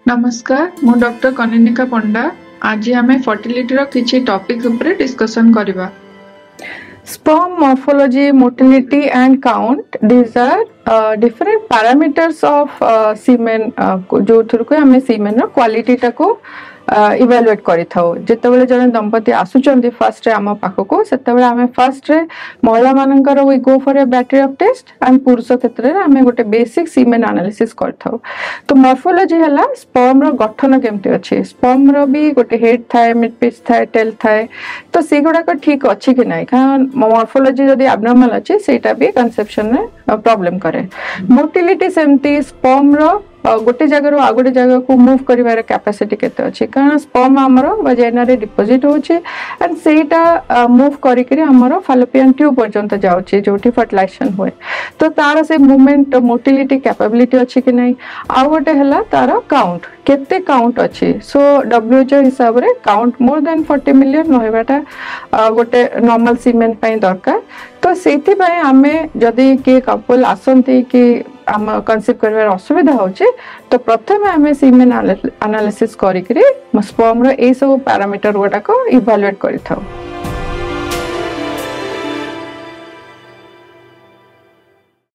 नमस्कार मु डॉक्टर कनिनिका पंडा। आज आम फर्टिलिटी किसी टॉपिक ऊपर डिस्कशन करवा। Sperm morphology, motility and count, these are different parameters of semen जो थ्रू को हमें semen रो क्वालिटी टाको इवैल्यूएट करि थाउ। जेतेबेले जने दंपति आसुचंदी फर्स्ट रे आम पाखको सेतेबेले आमे फर्स्ट रे महिला मानकर we go for a battery of test and पुरुष क्षेत्र रे आमे गोटे बेसिक सीमेन एनालिसिस करथाउ। तो मॉर्फोलॉजी हला स्पर्म रो गठन केमति अछि, स्पर्म रो भी गोटे हेड थाए, मिड पीस थाए, टेल थाए, तो सेगुडा को ठीक अछि कि नै, कारण मॉर्फोलॉजी जदी एब्नॉर्मल अछि सेटा भी कंसेप्शन रे प्रॉब्लम करे। मोटिलिटी सेमती स्पर्म रो गोटे जगह आ गोटे जगह को मूव करिवार कैपेसिटी केते अछि, कारण स्पर्म हमरो वजाइना रे डिपोजिट होछि एंड सेटा मूव करि करी हमरो फैलोपियन ट्यूब पर्यंत जाउछि जोठी फर्टिलाइजेशन होय। तो तार से मूवमेंट मोटिलिटी कैपेबिलिटी अछि कि नै। आ गोटे हला तार काउंट केते काउंट अछि। सो WHO हिसाब रे काउंट मोर देन 40 मिलियन होइबाटा गोटे नॉर्मल सीमेन पई दरकार। तो सेति पई आमे जदी के कपल आसंती कि आम कंसीव करबार असुविधा होछि तो प्रथम आमे सीमेन एनालिसिस करि करी स्पर्म रो ए सब पैरामीटर गोटा को इवैल्यूएट करिथाउ।